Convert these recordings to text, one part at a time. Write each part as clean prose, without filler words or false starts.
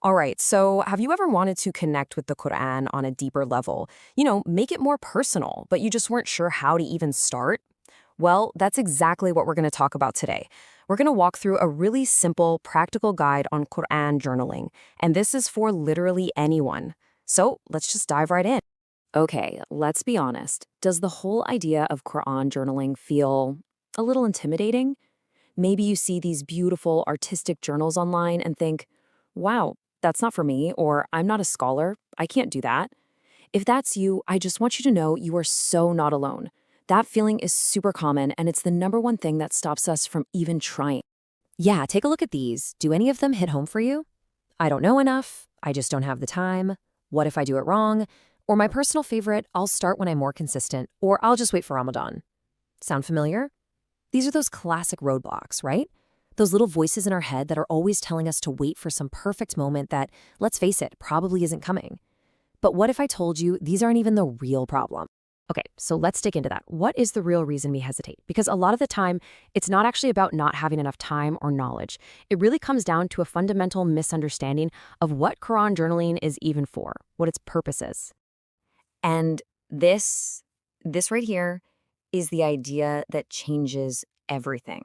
All right, so have you ever wanted to connect with the Quran on a deeper level? Make it more personal, but you just weren't sure how to even start? Well, that's exactly what we're going to talk about today. We're going to walk through a really simple, practical guide on Quran journaling, and this is for literally anyone. So let's just dive right in. Okay, let's be honest. Does the whole idea of Quran journaling feel a little intimidating? Maybe you see these beautiful artistic journals online and think, wow, that's not for me, or I'm not a scholar, I can't do that. If that's you, I just want you to know you are so not alone. That feeling is super common, and it's the number one thing that stops us from even trying. Yeah, take a look at these. Do any of them hit home for you? I don't know enough. I just don't have the time. What if I do it wrong? Or my personal favorite, I'll start when I'm more consistent, or I'll just wait for Ramadan. Sound familiar? These are those classic roadblocks, right? Those little voices in our head that are always telling us to wait for some perfect moment that, let's face it, probably isn't coming. But what if I told you these aren't even the real problem? Okay, so let's dig into that. What is the real reason we hesitate? Because a lot of the time, it's not actually about not having enough time or knowledge. It really comes down to a fundamental misunderstanding of what Quran journaling is even for, what its purpose is. And this right here is the idea that changes everything.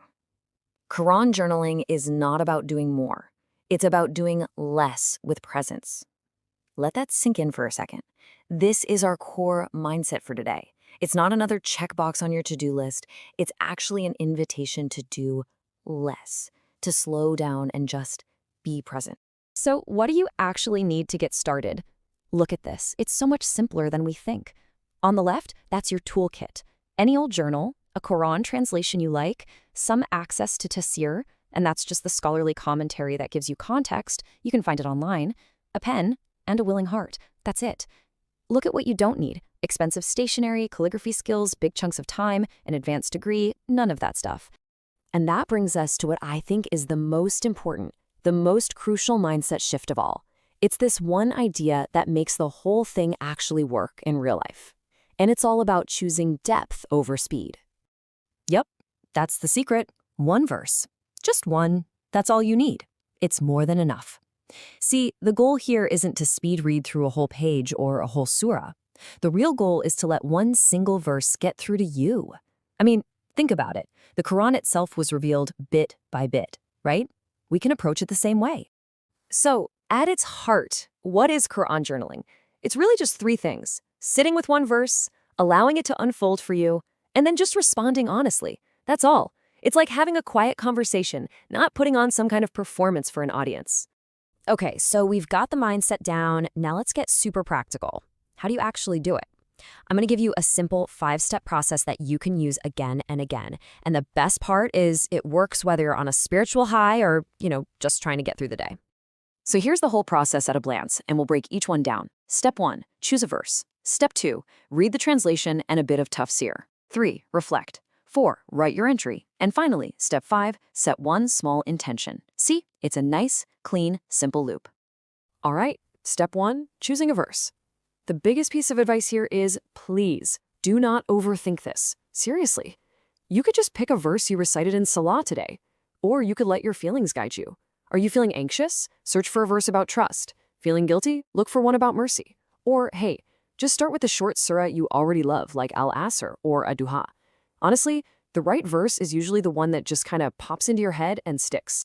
Quran journaling is not about doing more. It's about doing less with presence. Let that sink in for a second. This is our core mindset for today. It's not another checkbox on your to-do list. It's actually an invitation to do less, to slow down and just be present. So what do you actually need to get started? Look at this. It's so much simpler than we think. On the left, that's your toolkit. Any old journal, a Quran translation you like, some access to tafsir, and that's just the scholarly commentary that gives you context. You can find it online, a pen, and a willing heart. That's it. Look at what you don't need. Expensive stationery, calligraphy skills, big chunks of time, an advanced degree, none of that stuff. And that brings us to what I think is the most important, the most crucial mindset shift of all. It's this one idea that makes the whole thing actually work in real life. And it's all about choosing depth over speed. Yep, that's the secret. One verse. Just one. That's all you need. It's more than enough. See, the goal here isn't to speed read through a whole page or a whole surah. The real goal is to let one single verse get through to you. I mean, think about it. The Quran itself was revealed bit by bit, right? We can approach it the same way. So, at its heart, what is Quran journaling? It's really just three things: sitting with one verse, allowing it to unfold for you, and then just responding honestly. That's all. It's like having a quiet conversation, not putting on some kind of performance for an audience. Okay, so we've got the mindset down. Now let's get super practical. How do you actually do it? I'm going to give you a simple 5-step process that you can use again and again. And the best part is it works whether you're on a spiritual high or, just trying to get through the day. So here's the whole process at a glance, and we'll break each one down. Step 1, choose a verse. Step 2, read the translation and a bit of tafsir. 3, reflect. 4, write your entry. And finally, step 5, set one small intention. See, it's a nice, clean, simple loop. All right, step 1, choosing a verse. The biggest piece of advice here is, please, do not overthink this. Seriously. You could just pick a verse you recited in Salah today. Or you could let your feelings guide you. Are you feeling anxious? Search for a verse about trust. Feeling guilty? Look for one about mercy. Or, hey, just start with the short surah you already love, like Al-Asr or Ad-Duha. Honestly, the right verse is usually the one that just kind of pops into your head and sticks.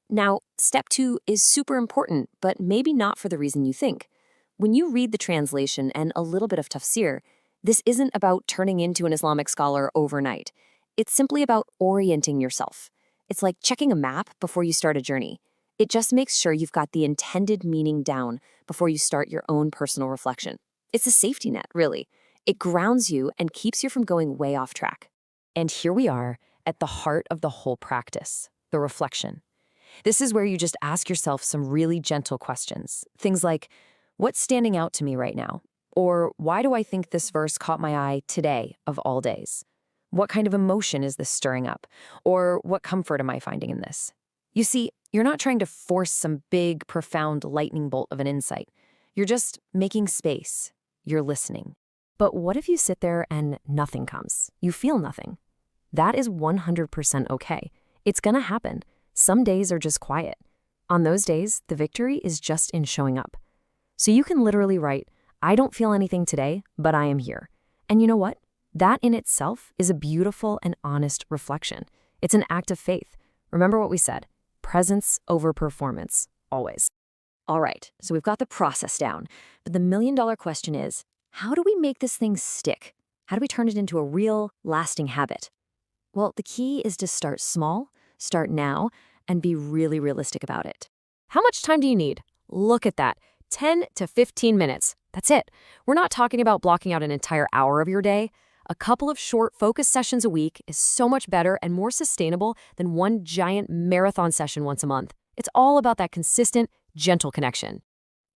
Now, step 2 is super important, but maybe not for the reason you think. When you read the translation and a little bit of tafsir, this isn't about turning into an Islamic scholar overnight. It's simply about orienting yourself. It's like checking a map before you start a journey. It just makes sure you've got the intended meaning down before you start your own personal reflection. It's a safety net, really. It grounds you and keeps you from going way off track. And here we are at the heart of the whole practice, the reflection. This is where you just ask yourself some really gentle questions. Things like, what's standing out to me right now? Or why do I think this verse caught my eye today of all days? What kind of emotion is this stirring up? Or what comfort am I finding in this? You see, you're not trying to force some big, profound lightning bolt of an insight. You're just making space. You're listening. But what if you sit there and nothing comes? You feel nothing. That is 100% okay. It's gonna happen. Some days are just quiet. On those days, the victory is just in showing up. So you can literally write, I don't feel anything today, but I am here. And you know what? That in itself is a beautiful and honest reflection. It's an act of faith. Remember what we said, presence over performance, always. All right, so we've got the process down, but the million-dollar question is, how do we make this thing stick? How do we turn it into a real, lasting habit? Well, the key is to start small, start now, and be really realistic about it. How much time do you need? Look at that, 10 to 15 minutes. That's it. We're not talking about blocking out an entire hour of your day. A couple of short, focused sessions a week is so much better and more sustainable than one giant marathon session once a month. It's all about that consistent, gentle connection.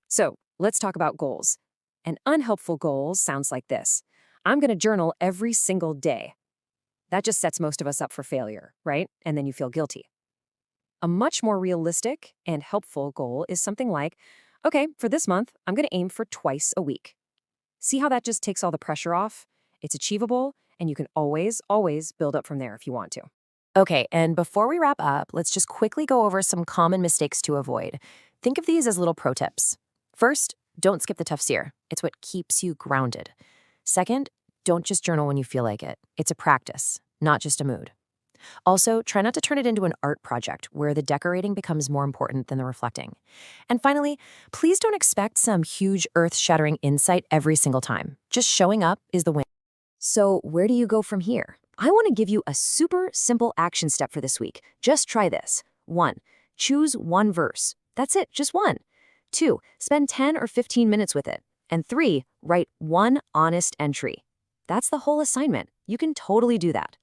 So let's talk about goals. An unhelpful goal sounds like this. I'm going to journal every single day. That just sets most of us up for failure, right? And then you feel guilty. A much more realistic and helpful goal is something like, okay, for this month, I'm going to aim for twice a week. See how that just takes all the pressure off? It's achievable, and you can always build up from there if you want to. Okay, and before we wrap up, let's just quickly go over some common mistakes to avoid. Think of these as little pro tips. First, don't skip the tafsir. It's what keeps you grounded. Second, don't just journal when you feel like it. It's a practice, not just a mood. Also, try not to turn it into an art project where the decorating becomes more important than the reflecting. And finally, please don't expect some huge earth-shattering insight every single time. Just showing up is the win. So where do you go from here? I want to give you a super simple action step for this week. Just try this. 1. Choose one verse. That's it, just one. 2. Spend 10 or 15 minutes with it. And 3. Write one honest entry. That's the whole assignment. You can totally do that.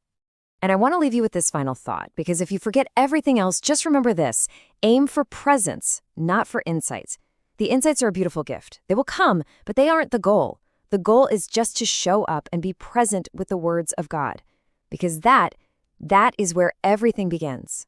And I want to leave you with this final thought, because if you forget everything else, just remember this. Aim for presence, not for insights. The insights are a beautiful gift. They will come, but they aren't the goal. The goal is just to show up and be present with the words of God, because that is where everything begins.